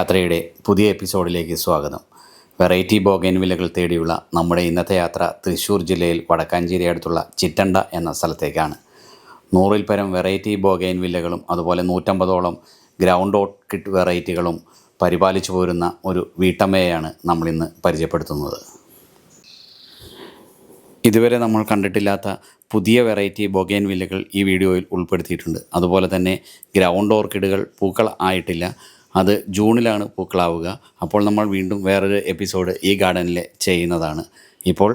യാത്രയുടെ പുതിയ എപ്പിസോഡിലേക്ക് സ്വാഗതം. വെറൈറ്റി ബോഗൻവില്ലകൾ തേടിയുള്ള നമ്മുടെ ഇന്നത്തെ യാത്ര തൃശ്ശൂർ ജില്ലയിൽ വടക്കാഞ്ചേരി അടുത്തുള്ള ചിറ്റണ്ട എന്ന സ്ഥലത്തേക്കാണ്. 100-ൽ പരം വെറൈറ്റി ബോഗൻവില്ലകളും അതുപോലെ 150ഓളം ഗ്രൗണ്ട് ഓർക്കിഡ് വെറൈറ്റികളും പരിപാലിച്ചു പോരുന്ന ഒരു വീട്ടമ്മയെയാണ് നമ്മളിന്ന് പരിചയപ്പെടുത്തുന്നത്. ഇതുവരെ നമ്മൾ കണ്ടിട്ടില്ലാത്ത പുതിയ വെറൈറ്റി ബൊഗെയിൻവില്ലകൾ ഈ വീഡിയോയിൽ ഉൾപ്പെടുത്തിയിട്ടുണ്ട്. അതുപോലെ തന്നെ ഗ്രൗണ്ട് ഓർക്കിഡുകൾ പൂക്കൾ ആയിട്ടില്ല, അത് ജൂണിലാണ് പൂക്കളാവുക. അപ്പോൾ നമ്മൾ വീണ്ടും വേറൊരു എപ്പിസോഡ് ഈ ഗാർഡനിൽ ചെയ്യുന്നതാണ്. ഇപ്പോൾ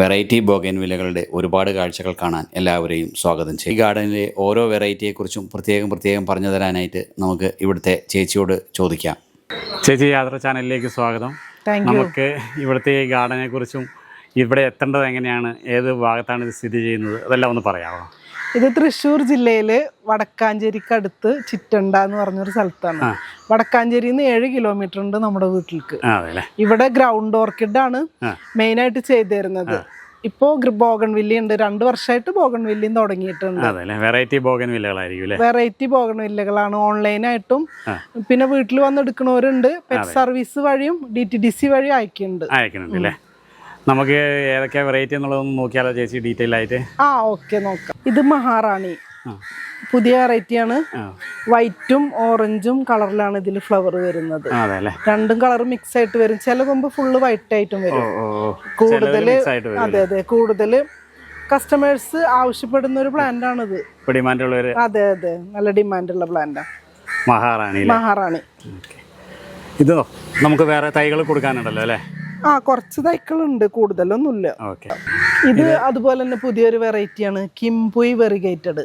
വെറൈറ്റി ബൊഗെയിൻവില്ലകളുടെ ഒരുപാട് കാഴ്ചകൾ കാണാൻ എല്ലാവരെയും സ്വാഗതം ചെയ്യും. ഈ ഗാർഡനിലെ ഓരോ വെറൈറ്റിയെക്കുറിച്ചും പ്രത്യേകം പറഞ്ഞു തരാനായിട്ട് നമുക്ക് ഇവിടുത്തെ ചേച്ചിയോട് ചോദിക്കാം. ചേച്ചി, യാത്ര ചാനലിലേക്ക് സ്വാഗതം. നമുക്ക് ഇവിടുത്തെ ഈ ഗാർഡനെ കുറിച്ചും ഇവിടെ എത്തേണ്ടത് എങ്ങനെയാണ്, ഏത് ഭാഗത്താണ് ഇത് സ്ഥിതി ചെയ്യുന്നത്, അതെല്ലാം ഒന്ന് പറയാമോ? ഇത് തൃശ്ശൂർ ജില്ലയില് വടക്കാഞ്ചേരിക്കടുത്ത് ചിറ്റണ്ട എന്ന് പറഞ്ഞൊരു സ്ഥലത്താണ്. വടക്കാഞ്ചേരിയിൽ നിന്ന് 7 കിലോമീറ്റർ ഉണ്ട് നമ്മുടെ വീട്ടിലേക്ക്. ഇവിടെ ഗ്രൗണ്ട് ഓർക്കിഡ് ആണ് മെയിനായിട്ട് ചെയ്തു തരുന്നത്. ഇപ്പോ ബോഗൺവില്ല ഉണ്ട്, 2 വർഷമായിട്ട് ബോഗൺവില്ലയും തുടങ്ങിയിട്ടുണ്ട്. വെറൈറ്റി ബോഗൺവില്ലകളായിരിക്കും. വെറൈറ്റി ബോഗൺവില്ലകളാണ്. ഓൺലൈനായിട്ടും പിന്നെ വീട്ടിൽ വന്ന് എടുക്കുന്നവരുണ്ട്. പെറ്റ് സർവീസ് വഴിയും DTDC വഴി അയക്കുന്നുണ്ട്. നമുക്ക് ഏതൊക്കെ വെറൈറ്റി എന്നുള്ളതൊന്ന് നോക്കിയാലോ ചേച്ചി, ഡീറ്റെയിൽ ആയിട്ട്? ഓക്കെ, നോക്കാം. ഇത് മഹാറാണി, പുതിയ വെറൈറ്റിയാണ്. വൈറ്റും ഓറഞ്ചും കളറിലാണ് ഇതിൽ ഫ്ലവർ വരുന്നത്. രണ്ടും കളർ മിക്സ് ആയിട്ട് വരും. ചില കൊമ്പ് ഫുള്ള് വൈറ്റ് ആയിട്ടും വരും. കൂടുതല് കസ്റ്റമേഴ്സ് ആവശ്യപ്പെടുന്ന ഒരു പ്ലാന്റ് ആണിത്. അതെ, നല്ല ഡിമാൻഡുള്ള പ്ലാന്റാണ് മഹാറാണി. ഇത് നമുക്ക് വേറെ തൈകൾ കൊടുക്കാനുണ്ടല്ലോ അല്ലേ? കുറച്ച് തൈക്കളുണ്ട്, കൂടുതലൊന്നുമില്ല. ഇത് അതുപോലെ തന്നെ പുതിയൊരു വെറൈറ്റിയാണ്, കിംപുയ് വെറിഗേറ്റഡ്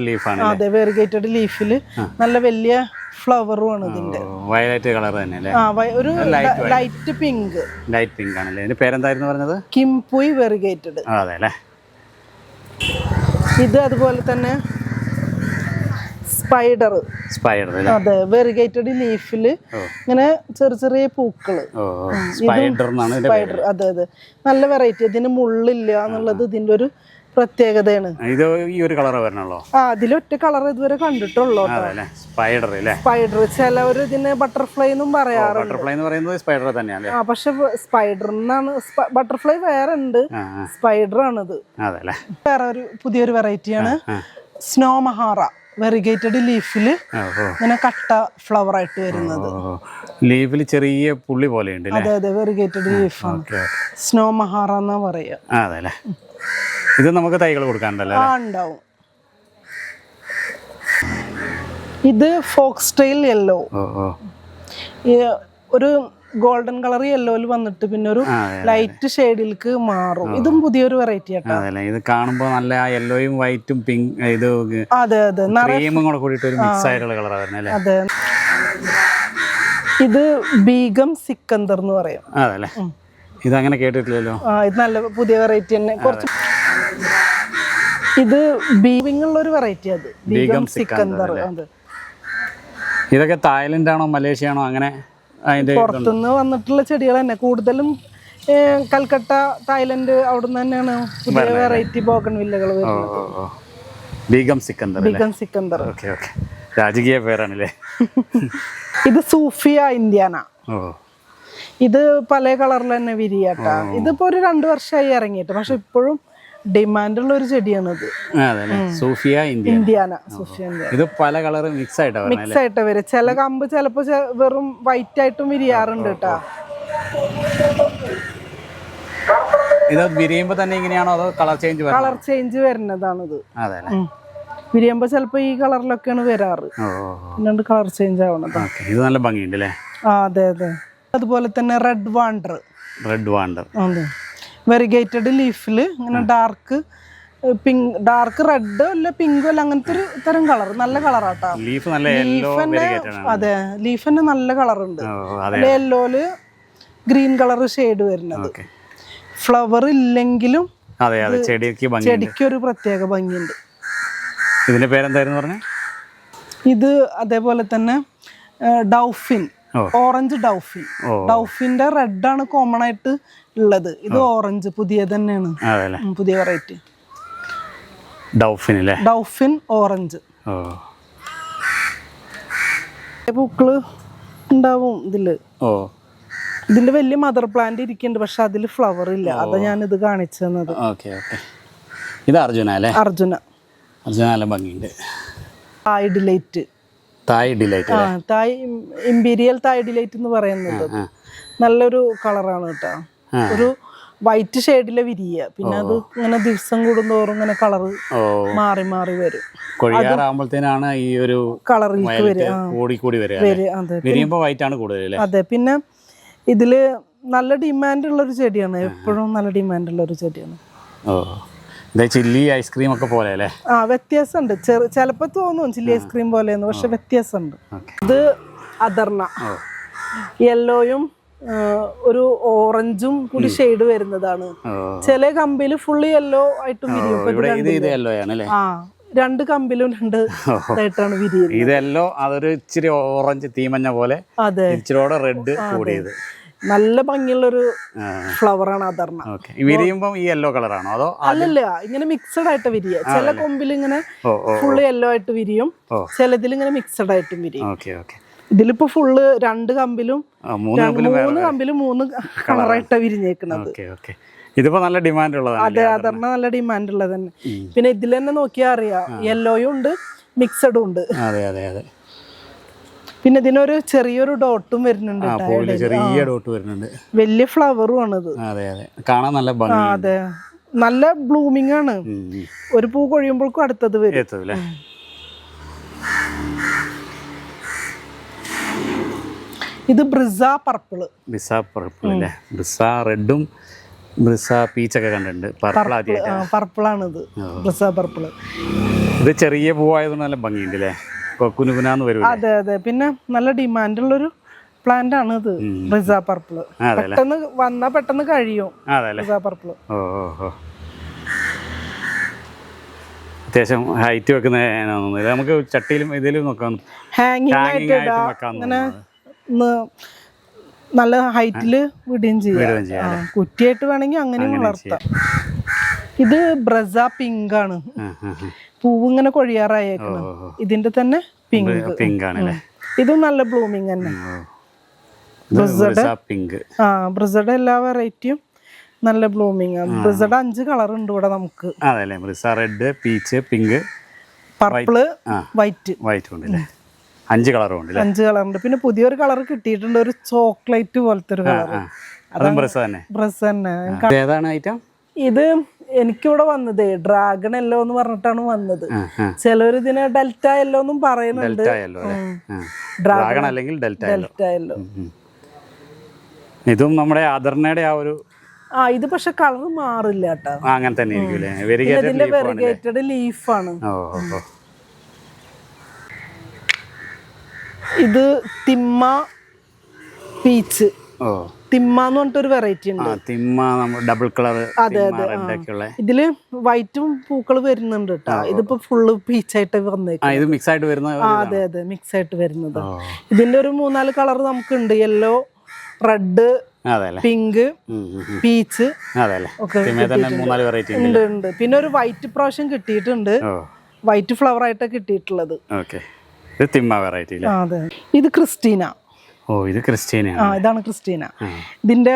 ലീഫാണ്. അതെ, വെറിഗേറ്റഡ് ലീഫില് നല്ല വലിയ ഫ്ലവറും ആണ് ഇതിന്റെ. വയലറ്റ് കളർ തന്നെ, ഒരു ലൈറ്റ് പിങ്ക് ആണല്ലേ. ഇതിന്റെ പേരെന്തായിരുന്നു പറഞ്ഞത്? കിംപുയ് വെറിഗേറ്റഡ്. ഇത് അതുപോലെ തന്നെ സ്പൈഡർ. അതെ, വെറിഗേറ്റഡ് ലീഫില് ഇങ്ങനെ ചെറിയ പൂക്കള്. സ്പൈഡർ. അതെ, നല്ല വെറൈറ്റി. ഇതിന് മുള്ളില്ല എന്നുള്ളത് ഇതിന്റെ ഒരു പ്രത്യേകതയാണ്. ഇത് ഈ ഒരു കളർ വരണല്ലോ. അതിലൊറ്റ കളർ ഇതുവരെ കണ്ടിട്ടുള്ളൂ. സ്പൈഡർ. ചിലവര് ഇതിന് ബട്ടർഫ്ലൈ എന്നും പറയാറുണ്ട്. സ്പൈഡർ തന്നെയാണ്. പക്ഷെ സ്പൈഡർ എന്നാണ്. ബട്ടർഫ്ലൈ വേറെ ഉണ്ട്, സ്പൈഡർ ആണിത്. വേറെ ഒരു പുതിയൊരു വെറൈറ്റിയാണ് സ്നോ മഹാറ. വെറിഗേറ്റഡ് ലീഫില് ഇങ്ങനെ കട്ട ഫ്ലവർ ആയിട്ട് വരുന്നത്. ലീഫിൽ ചെറിയ പുള്ളി പോലെ ഉണ്ട്. അതെ, വെറിഗേറ്റഡ് ലീഫാണ്. സ്നോ മഹാറ എന്നാ പറയാ. ഇത് നമുക്ക് തൈകൾ കൊടുക്കാനുണ്ടല്ലോ? ഉണ്ടാവും. ഇത് ഫോക്സ് ടെയിൽ യെല്ലോ, ഒരു ഗോൾഡൻ കളർ യെല്ലോയിൽ വന്നിട്ട് പിന്നെ ഒരു ലൈറ്റ് ഷെയ്ഡിലേക്ക് മാറും. ഇതും പുതിയൊരു വെറൈറ്റി ആട്ടോ. ഇത് കാണുമ്പോൾ നല്ല യെല്ലോയും വൈറ്റും പിങ്ക്, ഇത് ക്രീമും കൂടെ കൂടിയിട്ട് ഒരു മിക്സ് ആയിട്ടുള്ള കളറാണ് വരുന്നത്. അതെ, ഇത് ബീഗം സിക്കന്ദർ എന്ന് പറയും. അതല്ലേ, ഇത് അങ്ങനെ കേട്ടിട്ടില്ലല്ലോ. ഇത് നല്ല പുതിയ വെറൈറ്റി തന്നെ. കുറച്ച് ഇത് ബീവിംഗ് ഉള്ള ഒരു വെറൈറ്റി. അത് ബീഗം സിക്കന്ദർ. ഇതൊക്കെ തായ്ലൻഡ് ആണോ മലേഷ്യ ആണോ? അങ്ങനെ പുറത്തുനിന്ന് വന്നിട്ടുള്ള ചെടികൾ തന്നെ കൂടുതലും. കൽക്കട്ട, തായ്ലൻഡ്, അവിടുന്ന് തന്നെയാണ് പുതിയ വെറൈറ്റി ബോഗൺവില്ലകൾ വരുന്നത്. ബീഗം സിക്കന്ദർ. രാജകീയ പേരാണല്ലേ. ഇത് സൂഫിയ ഇന്ത്യാന. ഇത് പല കളറിൽ തന്നെ വിരിയാട്ടാ. ഇതിപ്പോ ഒരു 2 വർഷമായി ഇറങ്ങിയിട്ട്, പക്ഷെ ഇപ്പോഴും ഡിമാൻഡുള്ള ഒരു ചെടിയാണിത്. സൂഫിയ ഇന്ത്യാന. ഇത് പല കളർ മിക്സ് ആയിട്ട് വരും. ചില കമ്പ് ചിലപ്പോ വെറും വൈറ്റ് ആയിട്ടും വിരിയാറുണ്ട് കേട്ടാ. ഇത് വിരിയുമ്പോ തന്നെ ഇങ്ങനെയാണോ അതോ കളർ ചേഞ്ച് വരുന്നതാണിത്. വിരിയുമ്പോ ചിലപ്പോ ഈ കളറിലൊക്കെയാണ് വരാറ്, പിന്നീട് കളർ ചേഞ്ച് ആവണത്. ഇത് നല്ല ഭംഗിയുണ്ട് അല്ലേ? അതെ. അതുപോലെ തന്നെ റെഡ് വാണ്ടർ. അതെ, വെറിഗേറ്റഡ് ലീഫില് ഇങ്ങനെ ഡാർക്ക് റെഡ് അല്ല പിങ്കോ അല്ല, അങ്ങനത്തെ ഒരു തരം കളർ. നല്ല കളറാട്ടാ. അതെ, ലീഫ് തന്നെ നല്ല കളറുണ്ട്. യെല്ലോയില് ഗ്രീൻ കളർ ഷെയ്ഡ് വരുന്നത്. ഫ്ലവർ ഇല്ലെങ്കിലും ചെടിക്ക് ഒരു പ്രത്യേക ഭംഗിയുണ്ട്. ഇതിന്റെ പേരെന്തായിരുന്നു പറഞ്ഞേ? ഇത് അതേപോലെ തന്നെ ഡൗഫിൻ, ഓറഞ്ച് ഡൗഫിന്റെ റെഡ് ആണ് കോമൺ ആയിട്ട് ഉള്ളത്. ഇത് ഓറഞ്ച് പുതിയ തന്നെയാണ്, പുതിയ വെറൈറ്റി. ഡൗഫിൻ ഓറഞ്ച്. ഓ പൂക്കള് ഉണ്ടാവും ഇതില്. ഓ ഇതിന്റെ വലിയ മദർ പ്ലാന്റ് ഇരിക്കുന്നുണ്ട്, പക്ഷെ അതിൽ ഫ്ലവർ ഇല്ല. അതാ ഞാൻ ഇത് കാണിച്ചു തന്നത്. Okay okay. ഇത് അർജുന അല്ലേ? അർജുന. അർജുന നല്ല ഭംഗിയുണ്ട്. തായ് ഡിലൈറ്റ്. തായ് ഡിലൈറ്റ്. തായ് ഇമ്പീരിയൽ തായ് ഡിലൈറ്റ് എന്ന് പറയുന്നത് നല്ലൊരു കളറാണ് കേട്ടോ. ഒരു വൈറ്റ് ഷെയ്ഡിലെ വിരിയ. പിന്നെ അത് ഇങ്ങനെ ദിവസം കൂടുന്തോറും ഇങ്ങനെ കളറ് മാറി മാറി വരും. കൊഴിയാറാകുമ്പോഴത്തേനാണ് ഈ ഒരു കളറിലേക്ക് വരും. ഓടിക്കൂടി വരിക. വൈറ്റ് ആണ് കൂടുതൽ. അതെ. പിന്നെ ഇതില് നല്ല ഡിമാൻഡ് ഉള്ള ഒരു ചെടിയാണ്. എപ്പോഴും നല്ല ഡിമാൻഡ് ഉള്ള ഒരു ചെടിയാണ്. ഓ ചില്ലി ഐസ്ക്രീം ഒക്കെ പോലെ അല്ലേ? വ്യത്യാസമുണ്ട്. ചിലപ്പോ തോന്നും ചില്ലി ഐസ്ക്രീം പോലെയെന്ന്, പക്ഷെ വ്യത്യാസമുണ്ട്. ഇത് അദർണ. യെല്ലോയും ഒരു ഓറഞ്ചും കൂടി ഷെയ്ഡ് വരുന്നതാണ്. ചില കമ്പില് ഫുള്ള് യെല്ലോ ആയിട്ട് വിരിയും. രണ്ട് കമ്പിലും രണ്ട് ഇതായിട്ടാണ് വിരിയുന്നത്. ഇതെല്ലോ അതൊരു ഇച്ചിരി ഓറഞ്ച് തീമഞ്ഞ പോലെ. അതെ. ഇച്ചിരി റെഡ് കൂടിയത്. നല്ല ഭംഗിയുള്ളൊരു ഫ്ലവർ ആണ് അദർണ. വിരിയുമ്പോ ഈ യെല്ലോ കളറാണോ അതോ? അല്ലല്ല, ഇങ്ങനെ മിക്സഡ് ആയിട്ട് വിരിയ. ചില കൊമ്പിൽ ഇങ്ങനെ ഫുള്ള് യെല്ലോ ആയിട്ട് വിരിയും, ചിലതിൽ ഇങ്ങനെ മിക്സഡ് ആയിട്ടും വിരിയും. ഇതിലിപ്പോ ഫുള്ള് രണ്ട് കമ്പിലും മൂന്ന് കമ്പിലും മൂന്ന് കളറായിട്ടാണ് വിരിഞ്ഞേക്കുന്നത്. ഇതിപ്പോ നല്ല ഡിമാൻഡ് ഉള്ളതാണ്. അതെ, അദർണ നല്ല ഡിമാൻഡ് ഉള്ളത് തന്നെ. പിന്നെ ഇതിൽ തന്നെ നോക്കിയാൽ അറിയാം, യെല്ലോയും ഉണ്ട് മിക്സഡും ഉണ്ട്. അതെ അതെ അതെ. പിന്നെ ഇതിനൊരു ചെറിയൊരു ഡോട്ടും വരുന്നുണ്ട്. ചെറിയ ഡോട്ട് വരുന്നുണ്ട്. വലിയ ഫ്ലവറും ആണിത്. അതെ അതെ, കാണാൻ നല്ല ഭംഗി. അതെ, നല്ല ബ്ലൂമിംഗ് ആണ്. ഒരു പൂ കൊഴിയുമ്പോഴേക്കും അടുത്തത് വരും. ഇത് ബ്രിസ പർപ്പിള്. ബ്രിസ പർപ്പിൾ അല്ലേ? ബ്രിസ റെഡും ബ്രിസ പീച്ചൊക്കെ കണ്ടിട്ടുണ്ട്. പർപ്പിളാണിത്, ബ്രിസ പർപ്പിള്. ഇത് ചെറിയ പൂവായതുകൊണ്ട് നല്ല ഭംഗിയുണ്ട് അല്ലേ? കുനുകുനാന്ന് വരും. അതെ അതെ. പിന്നെ നല്ല ഡിമാൻഡ് ഉള്ളൊരു പ്ലാന്റ് ആണ് ഇത്, ബ്രിസ പർപ്പിള്. പെട്ടെന്ന് വന്നാ പെട്ടെന്ന് കഴിയും ബ്രിസ പർപ്പിള്. അത്യാവശ്യം ഹൈറ്റ് വെക്കുന്ന നമുക്ക് ചട്ടിയിലും ഇതിലും നോക്കാം. ഹാങ്ങിങ് ആയിട്ട് നല്ല ഹൈറ്റില് വിടുകയും ചെയ്യാം. കുറ്റിയായിട്ട് വേണമെങ്കിൽ അങ്ങനെയും വളർത്താം. ഇത് ബ്രസ പിങ്ക് ആണ്. പൂവ് ഇങ്ങനെ കൊഴിയാറായേക്കണം. ഇതിന്റെ തന്നെ പിങ്ക് ആണ്. ഇതും നല്ല ബ്ലൂമിങ് തന്നെ. ബ്രിസയുടെ എല്ലാ വെറൈറ്റിയും നല്ല ബ്ലൂമിങ് ആണ്. ബ്രിസയുടെ 5 കളർ ഉണ്ട് ഇവിടെ നമുക്ക്. Red, peach, pink, purple, white. 5 കളറും ഉണ്ട്. 5 കളറുണ്ട്. പിന്നെ പുതിയൊരു കളർ കിട്ടിയിട്ടുണ്ട്, ഒരു ചോക്ലേറ്റ് പോലത്തെ ഒരു കളർ. ബ്രസ് തന്നെ. ഇത് എനിക്കിവിടെ വന്നത് ഡ്രാഗൺ യെല്ലോ എന്ന് പറഞ്ഞിട്ടാണ് വന്നത്. ചിലർ ഇതിനെ ഡെൽറ്റ യെല്ലോ എന്നും പറയുന്നുണ്ട്. ഡ്രാഗൺ അല്ലെങ്കിൽ ഡെൽറ്റ യെല്ലോ. ഇതും നമ്മുടെ അദർണയുടെ ആ ഒരു ഇത് പക്ഷെ കളർ മാറില്ല കേട്ടോ. അങ്ങനെ തന്നെ ഇതിന്റെ വെരിഗേറ്റഡ് ലീഫാണ്. ഇത് തിമ്മ പീച്ച്. തിമ്മ എന്ന് പറഞ്ഞിട്ടൊരു വെറൈറ്റി ഉണ്ട്. Double colour. അതെ അതെ. ഇതില് വൈറ്റും പൂക്കൾ വരുന്നുണ്ട് കേട്ടോ. ഇതിപ്പോ ഫുള്ള് പീച്ചായിട്ട് വന്നേക്കും. മിക്സ് ആയിട്ട് വരുന്നത്. അതെ അതെ, മിക്സ് ആയിട്ട് വരുന്നത്. ഇതിന്റെ ഒരു 3-4 കളർ നമുക്കുണ്ട്. യെല്ലോ, റെഡ്, പിങ്ക്, പീച്ച് ഒക്കെ ഉണ്ട്. പിന്നെ ഒരു വൈറ്റ് പ്രാവശ്യം കിട്ടിയിട്ടുണ്ട്. വൈറ്റ് ഫ്ലവർ ആയിട്ടാണ് കിട്ടിയിട്ടുള്ളത്. അതെ. ഇത് ക്രിസ്റ്റീന. ഇത് ക്രിസ്റ്റീന. ഇതാണ് ക്രിസ്റ്റീന. ഇതിന്റെ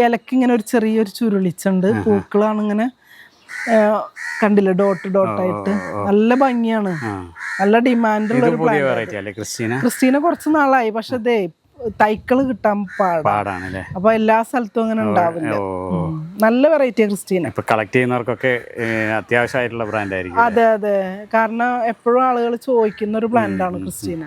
ഇലക്ക് ഇങ്ങനെ ഒരു ചെറിയൊരു ചുരുളിച്ചുണ്ട്. പൂക്കളാണ് ഇങ്ങനെ, കണ്ടില്ല, ഡോട്ട് ഡോട്ടായിട്ട്. നല്ല ഭംഗിയാണ്. നല്ല ഡിമാൻഡുള്ള ഒരു പ്ലാന്റ്. ക്രിസ്റ്റീന കുറച്ച് നാളായി, പക്ഷെ ഇതേ തൈക്കള് കിട്ടാൻ പാടാണ്. അപ്പൊ എല്ലാ സ്ഥലത്തും അങ്ങനെ ഉണ്ടാവില്ല. നല്ല വെറൈറ്റി ക്രിസ്റ്റീന. കളക്ട് ചെയ്യുന്നവർക്കൊക്കെ അത്യാവശ്യമായിട്ടുള്ള ബ്രാൻഡ് ആയിരിക്കും. അതെ അതെ, കാരണം എപ്പോഴും ആളുകൾ ചോദിക്കുന്ന ഒരു പ്ലാന്റ് ആണ് ക്രിസ്റ്റീന.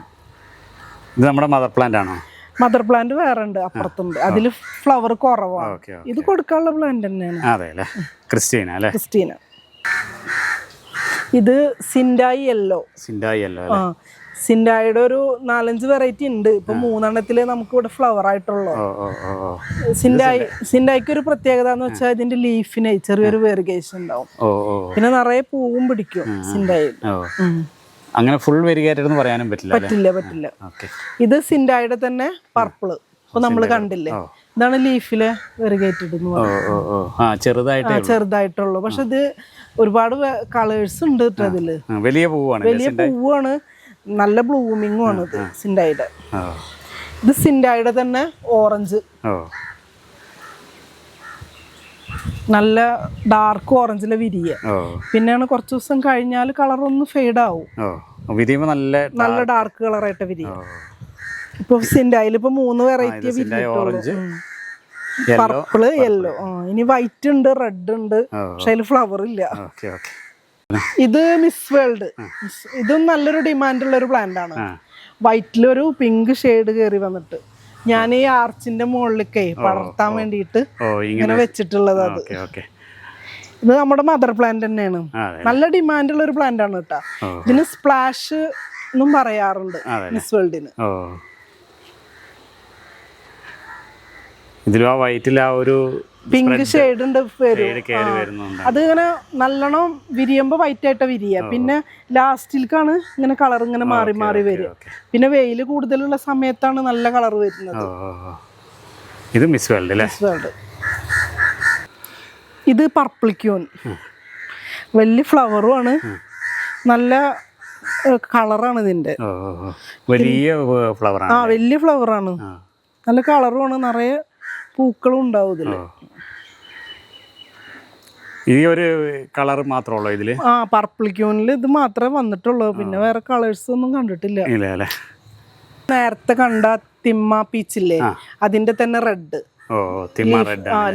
ഇത് നമ്മുടെ മദർ പ്ലാന്റ് ആണോ? മദർ പ്ലാന്റ് വേറെ ഉണ്ട്, അപ്പുറത്തുണ്ട്. അതില് ഫ്ലവർ കുറവാണ്. ഇത് കൊടുക്കാനുള്ള പ്ലാന്റ് തന്നെയാണ്. ക്രിസ്റ്റീന. ഇത് സിൻഡായി യെല്ലോ. സിൻഡായുടെ ഒരു 4-5 വെറൈറ്റി ഉണ്ട്. ഇപ്പൊ 3 നമുക്ക് ഇവിടെ ഫ്ലവർ ആയിട്ടുള്ളൂ. സിൻഡായിക്ക് ഒരു പ്രത്യേകത എന്ന് വെച്ചാൽ ഇതിന്റെ ലീഫിന് ചെറിയൊരു വെറിഗേഷൻ ഉണ്ടാവും. പിന്നെ നിറയെ പൂവും പിടിക്കും സിൻഡായി. അങ്ങനെ ഫുൾ വെരിഗേറ്റഡ് എന്ന് പറയാനും പറ്റില്ല. ഇത് സിൻഡായുടെ തന്നെ പർപ്പിള്. ഇപ്പൊ നമ്മൾ കണ്ടില്ലേ, ഇതാണ് ലീഫിലെ വെറിഗേറ്റഡ് എന്ന് പറയുന്നത്. ചെറുതായിട്ടുള്ളൂ, പക്ഷെ ഇത് ഒരുപാട് കളേഴ്സ് ഉണ്ട് കേട്ടോ അതില്. വലിയ പൂവാണ്, നല്ല ബ്ലൂമിങ്ങും ആണ് ഇത് സിൻഡായുടെ. ഇത് സിൻഡായുടെ തന്നെ ഓറഞ്ച്, നല്ല ഡാർക്ക് ഓറഞ്ചിലെ വിരിയ. പിന്നെയാണ് കുറച്ച് ദിവസം കഴിഞ്ഞാൽ കളർ ഒന്ന് ഫെയ്ഡ് ആവും, നല്ല ഡാർക്ക് കളറായിട്ട് വിരിയ. ഇപ്പൊ സിൻഡായിൽ ഇപ്പൊ 3 വെറൈറ്റി വിരിഞ്ഞിട്ടുള്ളൂ. പർപ്പിള്, യെല്ലോ, ഇനി വൈറ്റ് ഉണ്ട്, റെഡ് ഉണ്ട്, പക്ഷെ അതിൽ ഫ്ലവർ ഇല്ല. ഇത് മിസ് വേൾഡ്. ഇതും നല്ലൊരു ഡിമാൻഡുള്ള ഒരു പ്ലാന്റ് ആണ്. വൈറ്റിലൊരു പിങ്ക് ഷെയ്ഡ് കയറി വന്നിട്ട് ഞാൻ ഈ ആർച്ചിന്റെ മുകളിലേക്കേ പടർത്താൻ വേണ്ടിയിട്ട് ഇങ്ങനെ വെച്ചിട്ടുള്ളത്. അത് ഇത് നമ്മുടെ മദർ പ്ലാന്റ് തന്നെയാണ്. നല്ല ഡിമാൻഡുള്ള ഒരു പ്ലാന്റ് ആണ് കേട്ടോ. ഇതിന് സ്പ്ലാഷ് എന്നും പറയാറുണ്ട് മിസ് വേൾഡിന്. ഇതിലും ആ വൈറ്റിൽ ആ ഒരു പിങ്ക് ഷെയ്ഡ് ഉണ്ട് അത് ഇങ്ങനെ നല്ലോണം വിരിയുമ്പോ വൈറ്റ് ആയിട്ടാ വിരിയ. പിന്നെ ലാസ്റ്റിലേക്കാണ് ഇങ്ങനെ കളർ ഇങ്ങനെ മാറി മാറി വരിക. പിന്നെ വെയിൽ കൂടുതലുള്ള സമയത്താണ് നല്ല കളർ വരുന്നത്. ഇത് മിസ് വേൾഡ് അല്ലേ? ഇത് പർപ്പിൾ ക്യൂൻ, വലിയ ഫ്ലവറും ആണ്, നല്ല കളറാണ് ഇതിന്റെ. വലിയ ഫ്ലവറാണ്. വലിയ ഫ്ലവറാണ്, നല്ല കളറും ആണ്, നിറയെ പൂക്കളും ഉണ്ടാവും ഇതില്. ഈ ഒരു കളർ മാത്രമേ ഇതില്? പർപ്പിൾ ക്യൂനിൽ ഇത് മാത്രമേ വന്നിട്ടുള്ളൂ. പിന്നെ വേറെ കളേഴ്സ് ഒന്നും കണ്ടിട്ടില്ല. നേരത്തെ കണ്ട തിമ്മ പീച്ചില്ലേ, അതിന്റെ തന്നെ റെഡ്.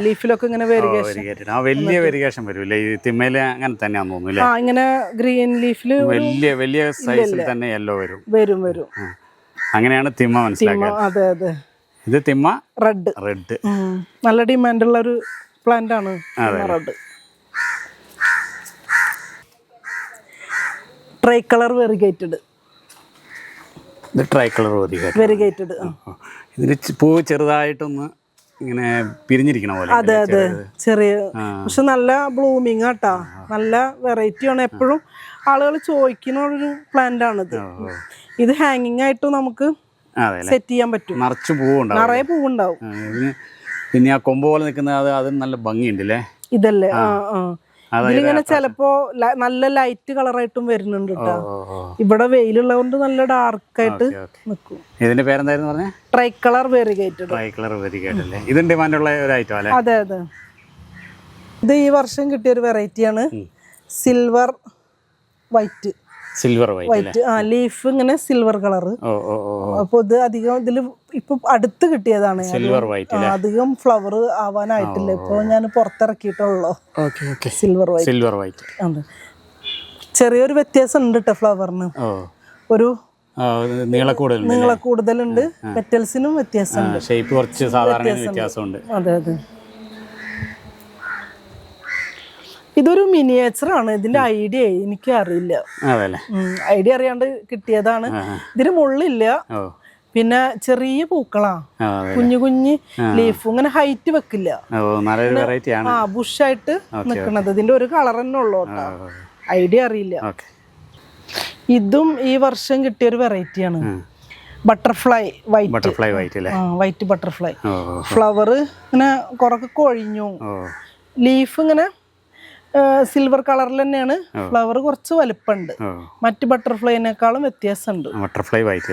ലീഫിലൊക്കെ ഇങ്ങനെ വലിയ വെരിഗേഷൻ വരും ഈ തിമ്മയില്. അങ്ങനെ തന്നെയാന്ന് തോന്നുന്നു. ഇങ്ങനെ ഗ്രീൻ ലീഫില് വലിയ സൈസിൽ തന്നെ യെല്ലോ വരും. വരും. അങ്ങനെയാണ് തിമ്മ മനസ്സിലാക്കുക. അതെ. ഇത് തിമ്മ റെഡ്. നല്ല ഡിമാൻഡുള്ള ഒരു പ്ലാന്റ് ആണ് റെഡ്. Try colour variegated. ഇത് ട്രൈ കളർ വെറിഗേറ്റഡ്. ഇതിന് പൂ ചെറുതായിട്ടൊന്ന് ഇങ്ങനെ പിരിഞ്ഞിരിക്കണ പോലെ. അതെ ചെറിയ, പക്ഷെ നല്ല ബ്ലൂമിങ് ആട്ടാ, നല്ല വെറൈറ്റി ആണ്. എപ്പോഴും ആളുകൾ ചോദിക്കുന്ന ഒരു പ്ലാന്റ് ആണിത്. ഇത് ഹാങ്ങിങ് ആയിട്ട് നമുക്ക് സെറ്റ് ചെയ്യാൻ പറ്റും. നിറയെ പൂവുണ്ടാവും. പിന്നെ ആ കൊമ്പ് പോലെ നിൽക്കുന്നത് അത് നല്ല ഭംഗിയുണ്ടല്ലേ? ഇതല്ലേ? ഇതിലിങ്ങനെ ചിലപ്പോ നല്ല ലൈറ്റ് കളറായിട്ടും വരുന്നുണ്ട് കേട്ടോ. ഇവിടെ വെയിലുള്ളതുകൊണ്ട് നല്ല ഡാർക്കായിട്ട് നിൽക്കും. ഇതിന്റെ പേരെന്തായിരുന്നു പറഞ്ഞേ? Try colour variegated. അല്ലേ? ഇതിന് ഡിമാൻഡുള്ള ഒരു ഐറ്റം അല്ലേ? അതെ. ഇത് ഈ വർഷം കിട്ടിയ ഒരു വെറൈറ്റിയാണ്, സിൽവർ വൈറ്റ്. ലീഫ് ഇങ്ങനെ സിൽവർ കളർ. അപ്പൊ ഇത് അധികം ഇതില് ഇപ്പൊ അടുത്ത് കിട്ടിയതാണ്. അധികം ഫ്ലവർ ആവാനായിട്ടില്ല. ഇപ്പൊ ഞാൻ പുറത്തിറക്കിയിട്ടുള്ളൂ സിൽവർ വൈറ്റ്. അതെ, ചെറിയൊരു വ്യത്യാസം ഉണ്ട് കേട്ടോ ഫ്ലവറിന്. ഒരു നീളക്കൂടുതലുണ്ട്, പെറ്റൽസിനും വ്യത്യാസമുണ്ട്. അതെ. ഇതൊരു മിനിയേച്ചർ ആണ്. ഇതിന്റെ ഐഡിയ എനിക്ക് അറിയില്ല. ഐഡിയ അറിയാണ്ട് കിട്ടിയതാണ്. ഇതിന് മുള്ളില്ല, പിന്നെ ചെറിയ പൂക്കളാ, കുഞ്ഞു ലീഫ്, ഇങ്ങനെ ഹൈറ്റ് വെക്കില്ല, ബുഷായിട്ട് നിക്കണത്. ഇതിന്റെ ഒരു കളർ തന്നെ ഉള്ളു കേട്ടോ, ഐഡിയ അറിയില്ല. ഇതും ഈ വർഷം കിട്ടിയ ഒരു വെറൈറ്റിയാണ്, ബട്ടർഫ്ലൈ വൈറ്റ് ബട്ടർഫ്ലൈ. ഫ്ലവർ ഇങ്ങനെ കുറക്കെ കൊഴിഞ്ഞു, ലീഫ് ഇങ്ങനെ സിൽവർ കളറിൽ തന്നെയാണ്, ഫ്ലവർ കുറച്ച് വലുപ്പമുണ്ട്. മറ്റ് ബട്ടർഫ്ലൈനേക്കാളും വ്യത്യാസമുണ്ട്. Butterfly white.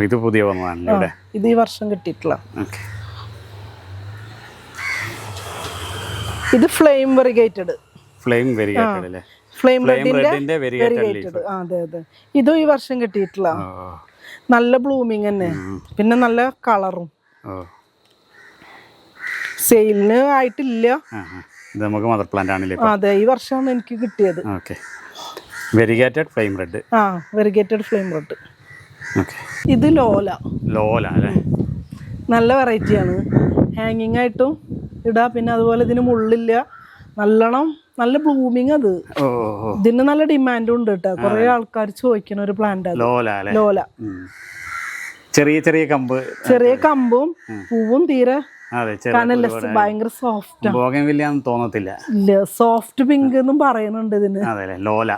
ഇത് പുതിയ വന്നതാണ്, ഇത് ഈ വർഷം കിട്ടിയിട്ടുള്ള. ഇത് ഫ്ലെയിം വെറിഗേറ്റഡ്. ഫ്ലെയിം റെഡിന്റെ വെരിഗേറ്റഡ്. അതെ. ഇതും ഈ വർഷം കിട്ടിയിട്ടുള്ള. നല്ല ബ്ലൂമിങ് തന്നെ, പിന്നെ നല്ല കളറും. സെയിലിന് ആയിട്ടില്ല. നമുക്ക് മദർ പ്ലാന്റ് ആണല്ലേ? അതെ, ഈ വർഷമാണ് എനിക്ക് കിട്ടിയത്. Variegated flame red. Variegated flame red. ഇത് ലോല അല്ലേ? നല്ല വെറൈറ്റിയാണ്, ഹാങ്ങിങ് ആയിട്ടും ഇടാ. പിന്നെ അതുപോലെ ഇതിന് മുള്ളില്ല, നല്ലോണം നല്ല ബ്ലൂമിങ്. അത് ഇതിന് നല്ല ഡിമാൻഡും ഉണ്ട് കേട്ടോ. കുറെ ആൾക്കാർ ചോദിക്കുന്ന ഒരു പ്ലാന്റ് ലോല. ചെറിയ കമ്പും പൂവും തീരെ ഭയങ്കര സോഫ്റ്റ്. തോന്നത്തില്ല. ഇല്ല, സോഫ്റ്റ് പിങ്ക് എന്നും പറയുന്നുണ്ട് ഇതിന്. ലോല.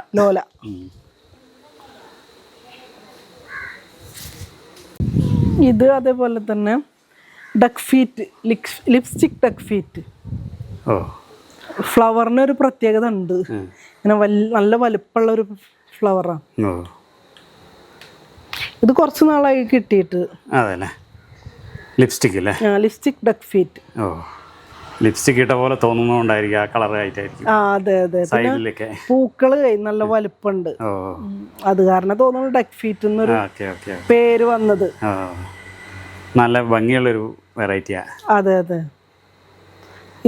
ഇത് അതേപോലെ തന്നെ duck feet, lipstick duck feet. ഓ, ഫ്ലവറിന് ഒരു പ്രത്യേകത ഉണ്ട്, ഇങ്ങനെ നല്ല വലുപ്പമുള്ള ഒരു ഫ്ലവറാണ്. ഓ, ഇത് കുറച്ച് നാളായി കിട്ടിയിട്ട്. അതല്ലേ ലിപ്സ്റ്റിക് അല്ലേ? Lipstick duck feet. ഓ, ലിപ്സ്റ്റിക് ഇട്ട പോലെ തോന്നുന്നതുകൊണ്ടായിരിക്കും ആ കളർ ആയിട്ടായിരിക്കും. അതെ അതെ. സൈഡിലൊക്കെ പൂക്കള് നല്ല വലുപ്പമുണ്ട്, ഓ, അത് കാരണം തോന്നുന്നു ഡക്ക് ഫീറ്റ് എന്നൊരു ഓക്കെ ഓക്കെ പേര് വന്നത്. ഓ, നല്ല ഭംഗിയുള്ളൊരു വെറൈറ്റിയാ. അതെ അതെ.